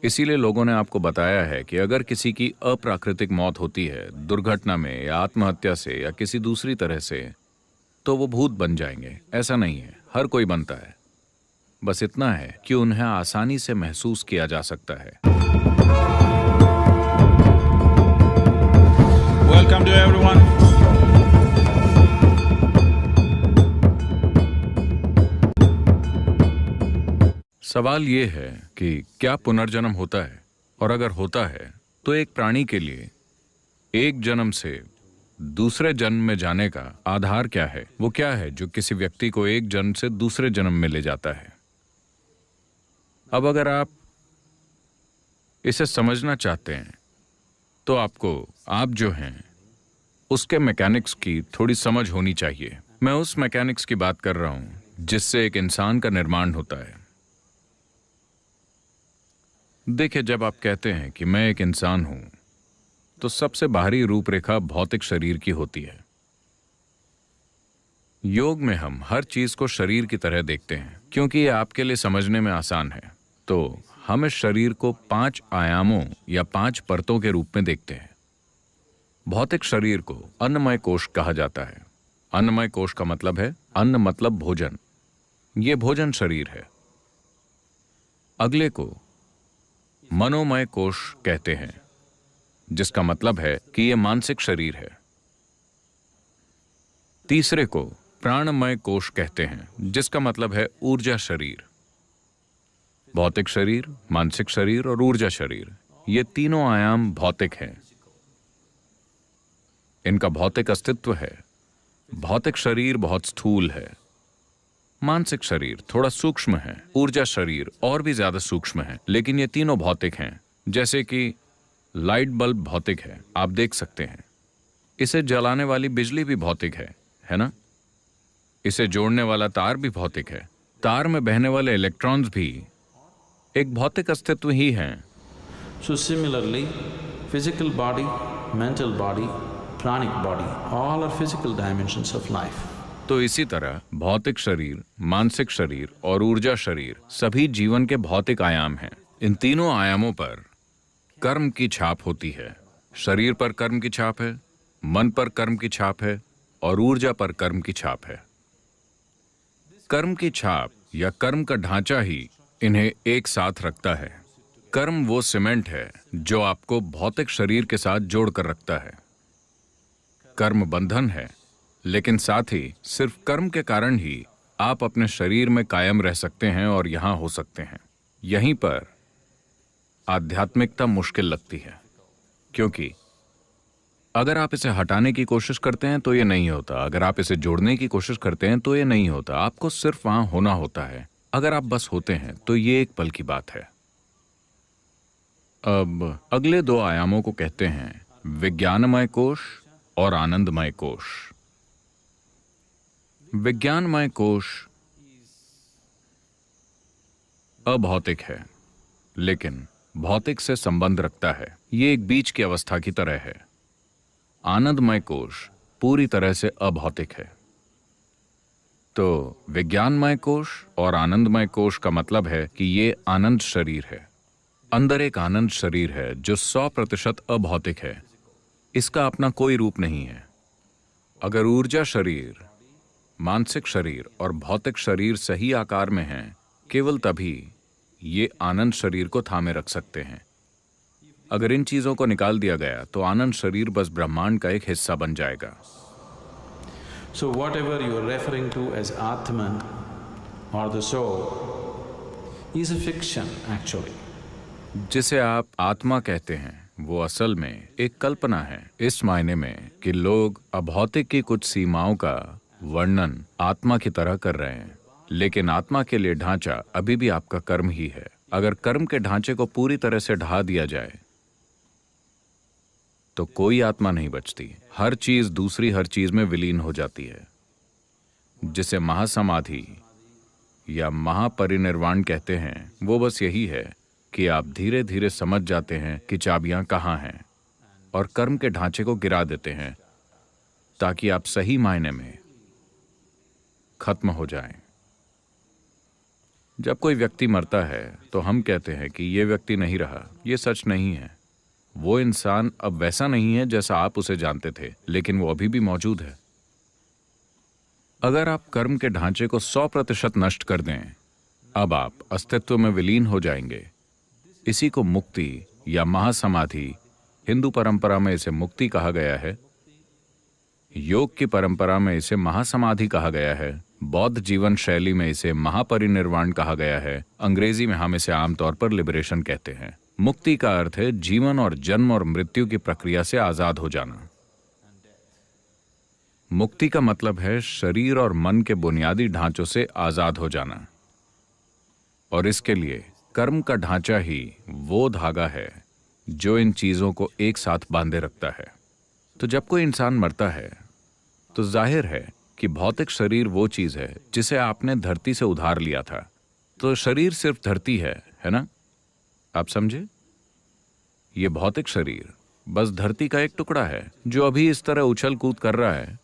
इसीलिए लोगों ने आपको बताया है कि अगर किसी की अप्राकृतिक मौत होती है, दुर्घटना में या आत्महत्या से या किसी दूसरी तरह से, तो वो भूत बन जाएंगे। ऐसा नहीं है, हर कोई बनता है। बस इतना है कि उन्हें आसानी से महसूस किया जा सकता है। Welcome to everyone. सवाल ये है कि क्या पुनर्जन्म होता है, और अगर होता है तो एक प्राणी के लिए एक जन्म से दूसरे जन्म में जाने का आधार क्या है? वो क्या है जो किसी व्यक्ति को एक जन्म से दूसरे जन्म में ले जाता है? अब अगर आप इसे समझना चाहते हैं तो आप जो हैं उसके मैकेनिक्स की थोड़ी समझ होनी चाहिए। मैं उस मैकेनिक्स की बात कर रहा हूं जिससे एक इंसान का निर्माण होता है। देखिए, जब आप कहते हैं कि मैं एक इंसान हूं, तो सबसे बाहरी रूपरेखा भौतिक शरीर की होती है। योग में हम हर चीज को शरीर की तरह देखते हैं क्योंकि ये आपके लिए समझने में आसान है। तो हम इस शरीर को 5 आयामों या 5 परतों के रूप में देखते हैं। भौतिक शरीर को अन्नमय कोश कहा जाता है। अन्नमय कोश का मतलब है अन्न मतलब भोजन। ये भोजन शरीर है। अगले को मनोमय कोश कहते हैं, जिसका मतलब है कि यह मानसिक शरीर है। तीसरे को प्राणमय कोश कहते हैं, जिसका मतलब है ऊर्जा शरीर। भौतिक शरीर, मानसिक शरीर और ऊर्जा शरीर, ये तीनों आयाम भौतिक हैं। इनका भौतिक अस्तित्व है। भौतिक शरीर बहुत स्थूल है, मानसिक शरीर थोड़ा सूक्ष्म है, ऊर्जा शरीर और भी ज्यादा सूक्ष्म है, लेकिन ये तीनों भौतिक हैं। जैसे कि लाइट बल्ब भौतिक है, आप देख सकते हैं। इसे जलाने वाली बिजली भी भौतिक है ना? इसे जोड़ने वाला तार भी भौतिक है। तार में बहने वाले इलेक्ट्रॉन्स भी एक भौतिक अस्तित्व ही हैं। So similarly, physical body, mental body, pranic body, all are physical dimensions of life. तो इसी तरह भौतिक शरीर, मानसिक शरीर और ऊर्जा शरीर सभी जीवन के भौतिक आयाम हैं। इन तीनों आयामों पर कर्म की छाप होती है। शरीर पर कर्म की छाप है, मन पर कर्म की छाप है और ऊर्जा पर कर्म की छाप है। कर्म की छाप या कर्म का ढांचा ही इन्हें एक साथ रखता है। कर्म वो सीमेंट है जो आपको भौतिक शरीर के साथ जोड़कर रखता है। कर्म बंधन है, लेकिन साथ ही सिर्फ कर्म के कारण ही आप अपने शरीर में कायम रह सकते हैं और यहां हो सकते हैं। यहीं पर आध्यात्मिकता मुश्किल लगती है, क्योंकि अगर आप इसे हटाने की कोशिश करते हैं तो ये नहीं होता। अगर आप इसे जोड़ने की कोशिश करते हैं तो ये नहीं होता। आपको सिर्फ वहां होना होता है। अगर आप बस होते हैं तो ये एक पल की बात है। अब अगले 2 आयामों को कहते हैं विज्ञानमय कोश और आनंदमय कोश। विज्ञानमय कोश अभौतिक है, लेकिन भौतिक से संबंध रखता है। ये एक बीच की अवस्था की तरह है। आनंदमय कोश पूरी तरह से अभौतिक है। तो विज्ञानमय कोश और आनंदमय कोश का मतलब है कि ये आनंद शरीर है। अंदर एक आनंद शरीर है जो 100% अभौतिक है। इसका अपना कोई रूप नहीं है। अगर ऊर्जा शरीर, मानसिक शरीर और भौतिक शरीर सही आकार में हैं, केवल तभी ये आनंद शरीर को थामे रख सकते हैं। अगर इन चीजों को निकाल दिया गया तो आनंद शरीर बस ब्रह्मांड का एक हिस्सा बन जाएगा। So whatever you are referring to as Atman or the soul is a fiction actually. जिसे आप आत्मा कहते हैं वो असल में एक कल्पना है, इस मायने में कि लोग अभौतिक की कुछ सीमाओं का वर्णन आत्मा की तरह कर रहे हैं। लेकिन आत्मा के लिए ढांचा अभी भी आपका कर्म ही है। अगर कर्म के ढांचे को पूरी तरह से ढा दिया जाए तो कोई आत्मा नहीं बचती। हर चीज दूसरी हर चीज में विलीन हो जाती है, जिसे महासमाधि या महापरिनिर्वाण कहते हैं। वो बस यही है कि आप धीरे धीरे समझ जाते हैं कि चाबियां कहाँ हैं और कर्म के ढांचे को गिरा देते हैं ताकि आप सही मायने में खत्म हो जाएं। जब कोई व्यक्ति मरता है तो हम कहते हैं कि ये व्यक्ति नहीं रहा। ये सच नहीं है। वो इंसान अब वैसा नहीं है जैसा आप उसे जानते थे, लेकिन वो अभी भी मौजूद है। अगर आप कर्म के ढांचे को 100% नष्ट कर दें, अब आप अस्तित्व में विलीन हो जाएंगे। इसी को मुक्ति या महासमाधि, हिंदू परंपरा में इसे मुक्ति कहा गया है, योग की परंपरा में इसे महासमाधि कहा गया है, बौद्ध जीवन शैली में इसे महापरिनिर्वाण कहा गया है, अंग्रेजी में हम इसे आमतौर पर लिबरेशन कहते हैं। मुक्ति का अर्थ है जीवन और जन्म और मृत्यु की प्रक्रिया से आजाद हो जाना। मुक्ति का मतलब है शरीर और मन के बुनियादी ढांचों से आजाद हो जाना, और इसके लिए कर्म का ढांचा ही वो धागा है जो इन चीजों को एक साथ बांधे रखता है। तो जब कोई इंसान मरता है तो जाहिर है कि भौतिक शरीर वो चीज है जिसे आपने धरती से उधार लिया था। तो शरीर सिर्फ धरती है ना? आप समझे? ये भौतिक शरीर बस धरती का एक टुकड़ा है जो अभी इस तरह उछल कूद कर रहा है,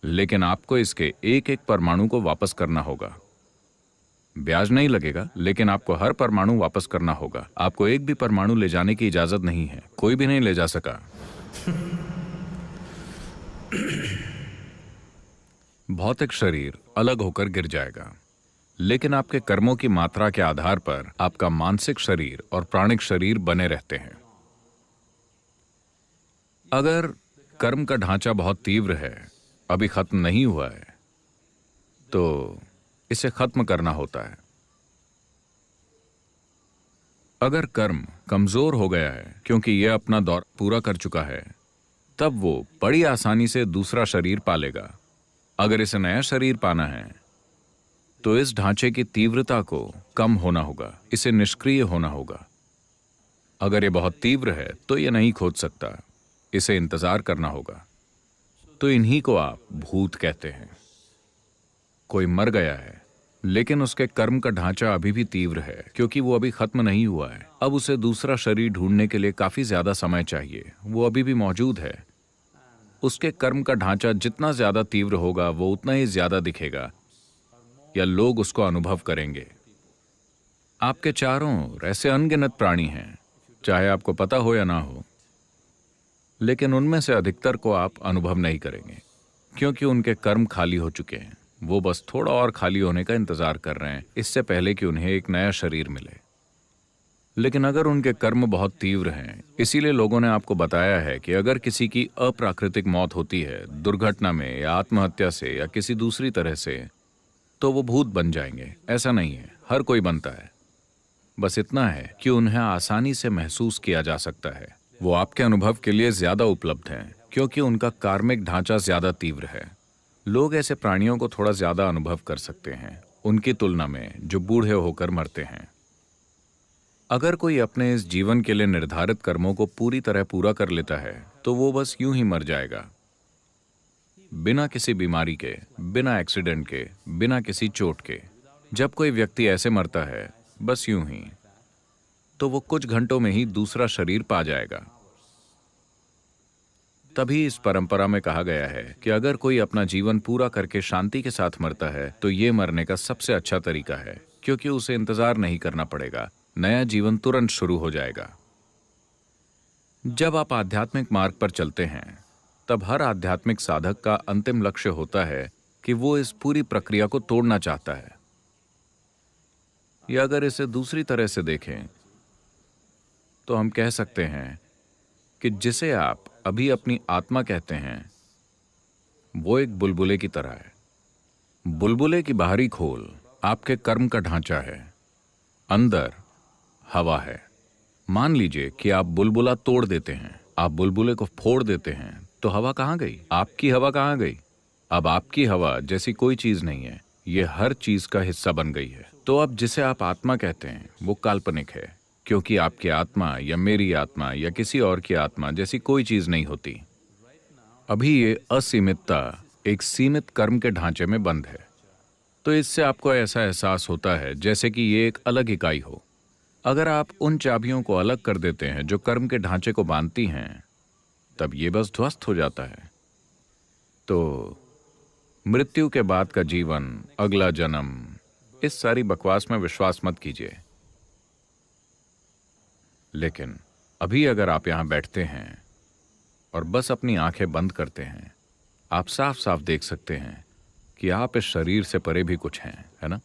लेकिन आपको इसके एक एक परमाणु को वापस करना होगा। ब्याज नहीं लगेगा, लेकिन आपको हर परमाणु वापस करना होगा। आपको एक भी परमाणु ले जाने की इजाजत नहीं है। कोई भी नहीं ले जा सका। भौतिक शरीर अलग होकर गिर जाएगा, लेकिन आपके कर्मों की मात्रा के आधार पर आपका मानसिक शरीर और प्राणिक शरीर बने रहते हैं। अगर कर्म का ढांचा बहुत तीव्र है, अभी खत्म नहीं हुआ है, तो इसे खत्म करना होता है। अगर कर्म कमजोर हो गया है क्योंकि यह अपना दौर पूरा कर चुका है, तब वो बड़ी आसानी से दूसरा शरीर पालेगा। अगर इसे नया शरीर पाना है तो इस ढांचे की तीव्रता को कम होना होगा, इसे निष्क्रिय होना होगा। अगर ये बहुत तीव्र है तो ये नहीं खोज सकता, इसे इंतजार करना होगा। तो इन्हीं को आप भूत कहते हैं। कोई मर गया है, लेकिन उसके कर्म का ढांचा अभी भी तीव्र है क्योंकि वो अभी खत्म नहीं हुआ है। अब उसे दूसरा शरीर ढूंढने के लिए काफी ज्यादा समय चाहिए। वो अभी भी मौजूद है। उसके कर्म का ढांचा जितना ज्यादा तीव्र होगा, वो उतना ही ज्यादा दिखेगा या लोग उसको अनुभव करेंगे। आपके चारों ओर ऐसे अनगिनत प्राणी हैं, चाहे आपको पता हो या ना हो, लेकिन उनमें से अधिकतर को आप अनुभव नहीं करेंगे क्योंकि उनके कर्म खाली हो चुके हैं। वो बस थोड़ा और खाली होने का इंतजार कर रहे हैं, इससे पहले कि उन्हें एक नया शरीर मिले। लेकिन अगर उनके कर्म बहुत तीव्र हैं, इसीलिए लोगों ने आपको बताया है कि अगर किसी की अप्राकृतिक मौत होती है, दुर्घटना में या आत्महत्या से या किसी दूसरी तरह से, तो वो भूत बन जाएंगे। ऐसा नहीं है, हर कोई बनता है। बस इतना है कि उन्हें आसानी से महसूस किया जा सकता है। वो आपके अनुभव के लिए ज्यादा उपलब्ध हैं क्योंकि उनका कार्मिक ढांचा ज्यादा तीव्र है। लोग ऐसे प्राणियों को थोड़ा ज्यादा अनुभव कर सकते हैं उनकी तुलना में जो बूढ़े होकर मरते हैं। अगर कोई अपने इस जीवन के लिए निर्धारित कर्मों को पूरी तरह पूरा कर लेता है तो वो बस यूं ही मर जाएगा, बिना किसी बीमारी के, बिना एक्सीडेंट के, बिना किसी चोट के। जब कोई व्यक्ति ऐसे मरता है बस यूं ही, तो वो कुछ घंटों में ही दूसरा शरीर पा जाएगा। तभी इस परंपरा में कहा गया है कि अगर कोई अपना जीवन पूरा करके शांति के साथ मरता है तो ये मरने का सबसे अच्छा तरीका है, क्योंकि उसे इंतजार नहीं करना पड़ेगा। नया जीवन तुरंत शुरू हो जाएगा। जब आप आध्यात्मिक मार्ग पर चलते हैं, तब हर आध्यात्मिक साधक का अंतिम लक्ष्य होता है कि वो इस पूरी प्रक्रिया को तोड़ना चाहता है। या अगर इसे दूसरी तरह से देखें तो हम कह सकते हैं कि जिसे आप अभी अपनी आत्मा कहते हैं, वो एक बुलबुले की तरह है। बुलबुले की बाहरी खोल आपके कर्म का ढांचा है, अंदर हवा है। मान लीजिए कि आप बुलबुला तोड़ देते हैं, आप बुलबुले को फोड़ देते हैं, तो हवा कहाँ गई? आपकी हवा कहाँ गई? अब आपकी हवा जैसी कोई चीज नहीं है, ये हर चीज का हिस्सा बन गई है। तो अब जिसे आप आत्मा कहते हैं वो काल्पनिक है, क्योंकि आपकी आत्मा या मेरी आत्मा या किसी और की आत्मा जैसी कोई चीज नहीं होती। अभी ये असीमितता एक सीमित कर्म के ढांचे में बंद है। तो इससे आपको ऐसा एहसास होता है जैसे कि ये एक अलग इकाई हो। अगर आप उन चाबियों को अलग कर देते हैं जो कर्म के ढांचे को बांधती हैं, तब ये बस ध्वस्त हो जाता है। तो मृत्यु के बाद का जीवन, अगला जन्म, इस सारी बकवास में विश्वास मत कीजिए। लेकिन अभी अगर आप यहां बैठते हैं और बस अपनी आंखें बंद करते हैं, आप साफ साफ देख सकते हैं कि आप इस शरीर से परे भी कुछ हैं, है ना?